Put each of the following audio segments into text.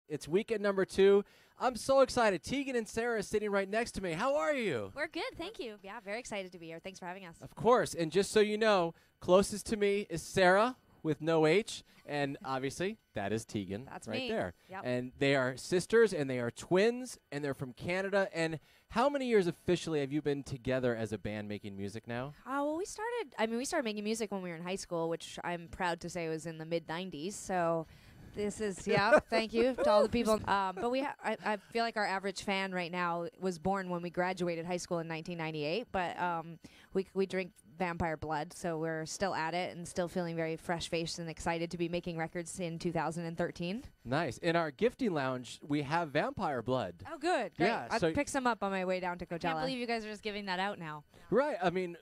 It's weekend number 2. I'm so excited. Tegan and Sara are sitting right next to me. How are you? We're good, thank you. Yeah, very excited to be here. Thanks for having us. Of course. And just so you know, closest to me is Sara with no H. And obviously, that is Tegan. That's right me. there. Yep. And they are sisters, and they are twins, and they're from Canada. And how many years officially have you been together as a band making music now? Well, we started making music when we were in high school, which I'm proud to say was in the mid-90s. So this is, yeah, thank you to all the people. But I feel like our average fan right now was born when we graduated high school in 1998. But we drink vampire blood, so we're still at it and still feeling very fresh-faced and excited to be making records in 2013. Nice. In our gifting lounge, we have vampire blood. Oh, good. Great. Yeah, I so picked some up on my way down to Coachella. I can't believe you guys are just giving that out now. Right. I mean,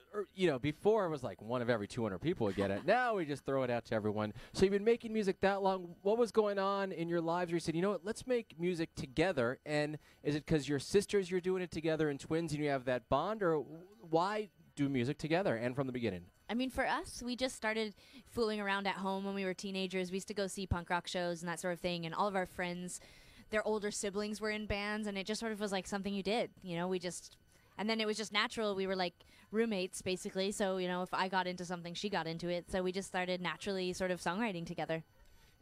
before it was like one of every 200 people would get it. Now we just throw it out to everyone. So you've been making music that long. What was going on in your lives where you said, you know what, let's make music together? And is it because you're sisters, you're doing it together, and twins, and you have that bond? Or why do music together and from the beginning? I mean, for us, we just started fooling around at home when we were teenagers. We used to go see punk rock shows and that sort of thing, and all of our friends, their older siblings were in bands, and it just sort of was like something you did, and then it was just natural. We were like roommates, basically, so, if I got into something, she got into it, so we just started naturally sort of songwriting together.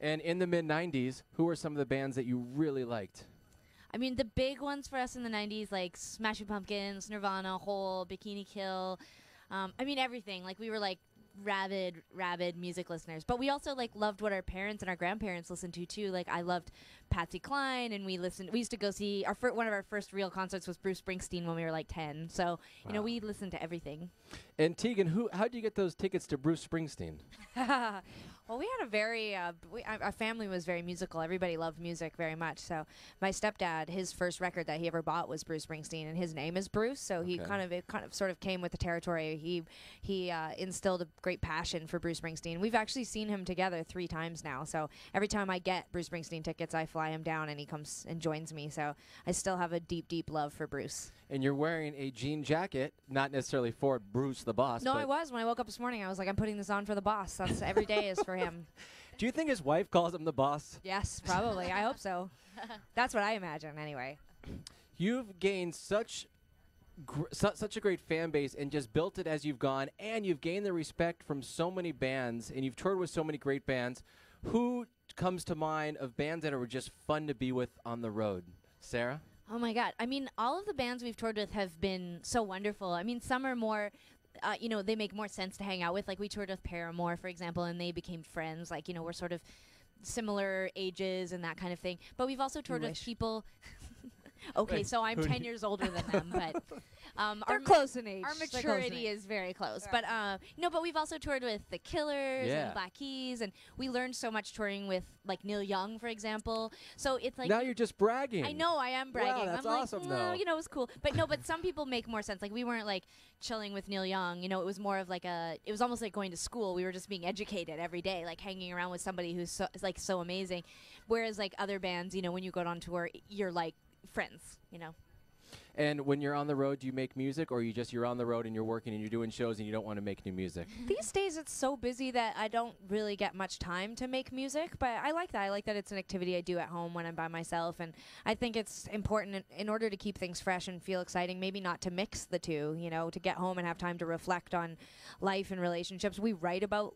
And in the mid-90s, who were some of the bands that you really liked? I mean, the big ones for us in the 90s, like Smashing Pumpkins, Nirvana, Hole, Bikini Kill, everything. Like, we were, like, rabid music listeners. But we also, like, loved what our parents and our grandparents listened to, too. Like, I loved Patsy Cline, and we used to go see, one of our first real concerts was Bruce Springsteen when we were, like, 10. So, we listened to everything. And Tegan, how'd you get those tickets to Bruce Springsteen? Well, we had a very, our family was very musical. Everybody loved music very much. So my stepdad, his first record that he ever bought was Bruce Springsteen, and his name is Bruce. So it sort of came with the territory. He instilled a great passion for Bruce Springsteen. We've actually seen him together 3 times now. So every time I get Bruce Springsteen tickets, I fly him down, and he comes and joins me. So I still have a deep, deep love for Bruce. And you're wearing a jean jacket, not necessarily for Bruce the boss. No, I was. When I woke up this morning, I was like, I'm putting this on for the boss. That's every day is for him. Do you think his wife calls him the boss? Yes, probably. I hope so. That's what I imagine, anyway. You've gained such a great fan base and just built it as you've gone, and you've gained the respect from so many bands, and you've toured with so many great bands. Who comes to mind of bands that were just fun to be with on the road? Sara? Oh, my God. I mean, all of the bands we've toured with have been so wonderful. I mean, some are more, they make more sense to hang out with. Like, we toured with Paramore, for example, and they became friends. Like, we're sort of similar ages and that kind of thing. But we've also toured with people. Okay, so I'm 10 years older than them, but they're close in age. Our maturity is very close. But but we've also toured with the Killers and Black Keys, and we learned so much touring with like Neil Young, for example. So it's like now you're just bragging. I know I am bragging. Wow, that's I'm awesome, like, though. it was cool. But no, but some people make more sense. Like we weren't like chilling with Neil Young. It was more of like it was almost like going to school. We were just being educated every day, like hanging around with somebody who's so amazing. Whereas like other bands, when you go on tour, you're like friends, And when you're on the road, do you make music, or you're on the road and you're working and you're doing shows and you don't want to make new music? These days it's so busy that I don't really get much time to make music, but I like that. I like that it's an activity I do at home when I'm by myself, and I think it's important in order to keep things fresh and feel exciting, maybe not to mix the two, to get home and have time to reflect on life and relationships. We write about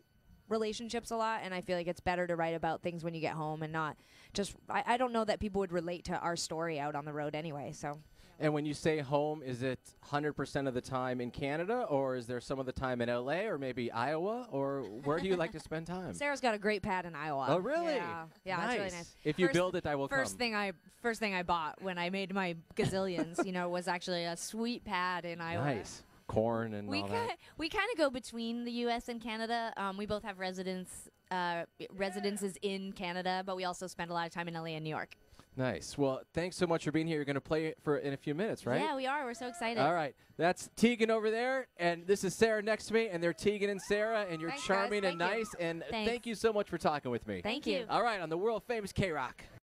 relationships a lot, and I feel like it's better to write about things when you get home and not just I don't know that people would relate to our story out on the road anyway. So And when you say home, is it 100% of the time in Canada, or is there some of the time in LA or maybe Iowa, or where do you like to spend time? Sarah's got a great pad in Iowa. Oh, really? Yeah, nice. it's really nice. If you build it, I will first come. First thing I bought when I made my gazillions, was actually a sweet pad in Iowa. Nice. Corn and all that. We kind of go between the U.S. and Canada. We both have residences in Canada, but we also spend a lot of time in LA and New York. Nice. Well, thanks so much for being here. You're going to play in a few minutes, right? Yeah, we are. We're so excited. All right. That's Tegan over there, and this is Sara next to me, and they're Tegan and Sara, and you're Thanks, charming guys. and Thank you. nice, and Thanks. thank you so much for talking with me. Thank you. All right, on the world-famous KROQ.